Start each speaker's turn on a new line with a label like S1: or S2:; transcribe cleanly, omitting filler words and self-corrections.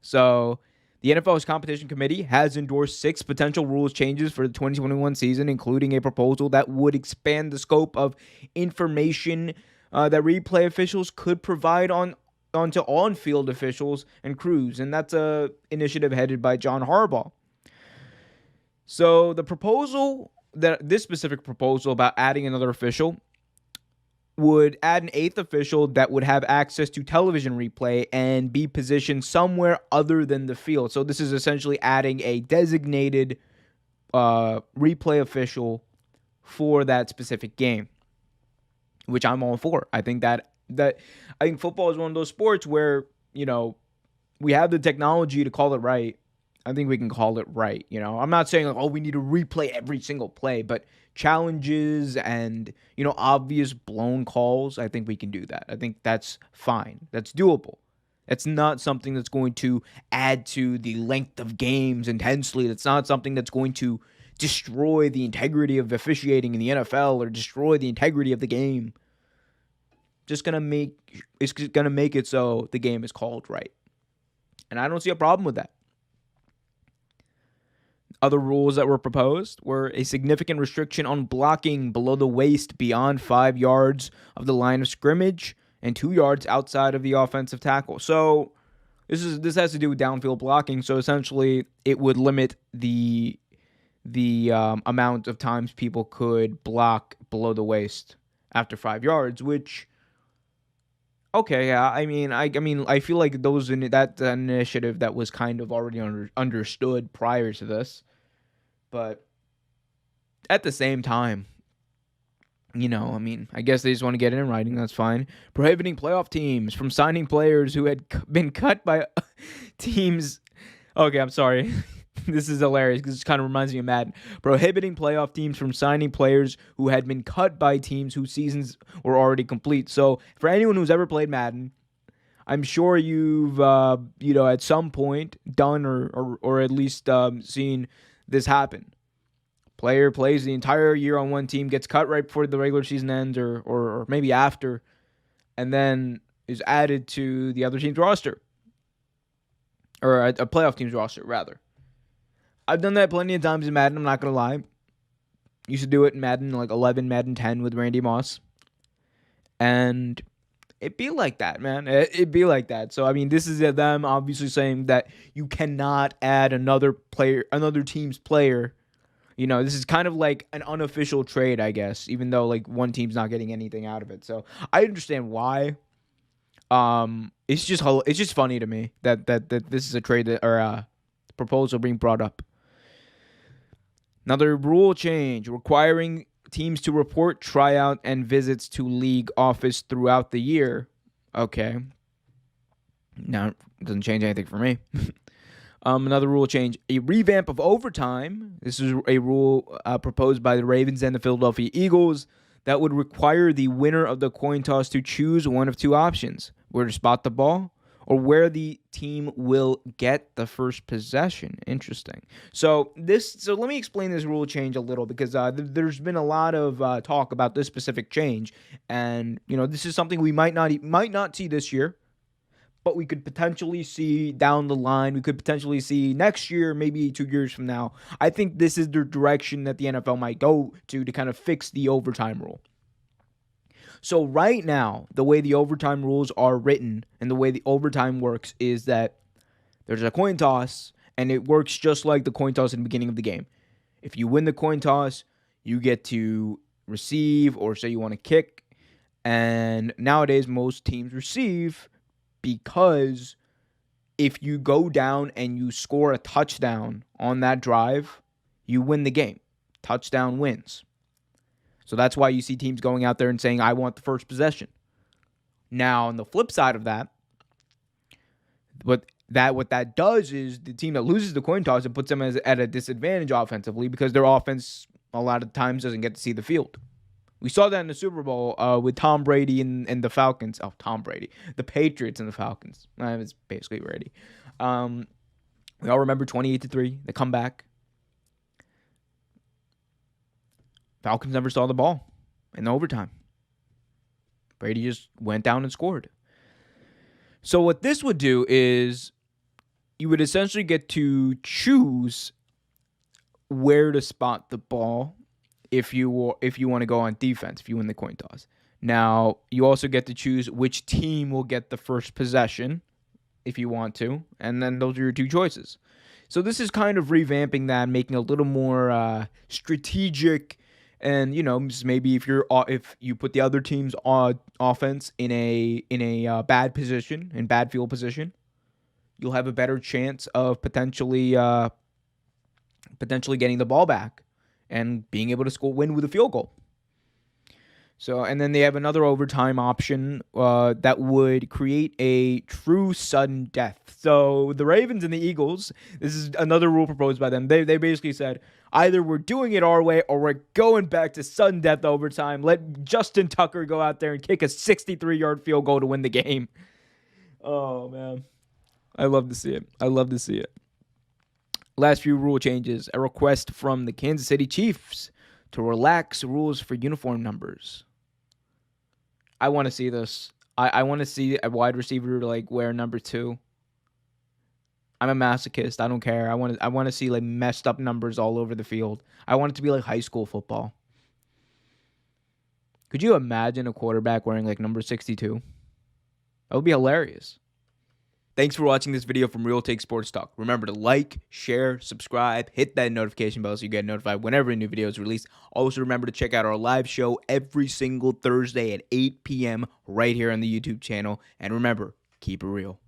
S1: So the NFL's competition committee has endorsed 6 potential rules changes for the 2021 season, including a proposal that would expand the scope of information that replay officials could provide onto on-field officials and crews, and that's a initiative headed by John Harbaugh. So this specific proposal about adding another official would add an 8th official that would have access to television replay and be positioned somewhere other than the field. So this is essentially adding a designated replay official for that specific game, which I'm all for. I think I think football is one of those sports where, we have the technology to call it right. I think we can call it right. I'm not saying we need to replay every single play, but challenges and, obvious blown calls, I think we can do that. I think that's fine. That's doable. It's not something that's going to add to the length of games intensely. It's not something that's going to destroy the integrity of officiating in the NFL or destroy the integrity of the game. It's gonna make it so the game is called right. And I don't see a problem with that. Other rules that were proposed were a significant restriction on blocking below the waist beyond 5 yards of the line of scrimmage and 2 yards outside of the offensive tackle. So this has to do with downfield blocking. So essentially, it would limit the amount of times people could block below the waist after 5 yards, which. Okay, yeah. I mean, I feel like that initiative that was kind of already understood prior to this, but at the same time, I guess they just want to get it in writing. That's fine. Prohibiting playoff teams from signing players who had been cut by teams. Okay, I'm sorry. This is hilarious because it kind of reminds me of Madden. Prohibiting playoff teams from signing players who had been cut by teams whose seasons were already complete. So for anyone who's ever played Madden, I'm sure you've, at some point done or at least seen this happen. Player plays the entire year on one team, gets cut right before the regular season ends or maybe after, and then is added to the other team's roster. Or a playoff team's roster, rather. I've done that plenty of times in Madden, I'm not going to lie. Used to do it in Madden 11, Madden 10 with Randy Moss. And it'd be like that, man. It'd be like that. So, this is them obviously saying that you cannot add another team's player. This is kind of like an unofficial trade, I guess, even though one team's not getting anything out of it. So, I understand why. It's just funny to me that this is a trade or a proposal being brought up. Another rule change requiring teams to report tryout and visits to league office throughout the year. Okay. Now, it doesn't change anything for me. Another rule change, a revamp of overtime. This is a rule proposed by the Ravens and the Philadelphia Eagles that would require the winner of the coin toss to choose one of two options: where to spot the ball or where the team will get the first possession. Interesting. So let me explain this rule change a little because there's been a lot of talk about this specific change, and this is something we might not see this year, but we could potentially see down the line. We could potentially see next year, maybe 2 years from now. I think this is the direction that the NFL might go to kind of fix the overtime rule. So right now, the way the overtime rules are written and the way the overtime works is that there's a coin toss, and it works just like the coin toss in the beginning of the game. If you win the coin toss, you get to receive or say you want to kick. And nowadays, most teams receive because if you go down and you score a touchdown on that drive, you win the game. Touchdown wins. So that's why you see teams going out there and saying, I want the first possession. Now, on the flip side of that, what that does is the team that loses the coin toss, it puts them at a disadvantage offensively because their offense a lot of times doesn't get to see the field. We saw that in the Super Bowl with Tom Brady and the Falcons. Oh, Tom Brady. The Patriots and the Falcons. It's basically Brady. We all remember 28-3, the comeback. Falcons never saw the ball in overtime. Brady just went down and scored. So what this would do is, you would essentially get to choose where to spot the ball if you want to go on defense, if you win the coin toss. Now, you also get to choose which team will get the first possession if you want to, and then those are your two choices. So this is kind of revamping that, making it a little more strategic, and maybe if you put the other team's offense in a bad position, in bad field position, you'll have a better chance of potentially getting the ball back and being able to win with a field goal. So, and then they have another overtime option that would create a true sudden death. So the Ravens and the Eagles, this is another rule proposed by them. They basically said, either we're doing it our way or we're going back to sudden death overtime. Let Justin Tucker go out there and kick a 63-yard field goal to win the game. Oh, man. I love to see it. Last few rule changes. A request from the Kansas City Chiefs to relax rules for uniform numbers. I want to see this. I want to see a wide receiver wear number 2. I'm a masochist. I don't care. I want to see messed up numbers all over the field. I want it to be like high school football. Could you imagine a quarterback wearing number 62? That would be hilarious. Thanks for watching this video from Real Take Sports Talk. Remember to like, share, subscribe, hit that notification bell so you get notified whenever a new video is released. Also, remember to check out our live show every single Thursday at 8 p.m. right here on the YouTube channel. And remember, keep it real.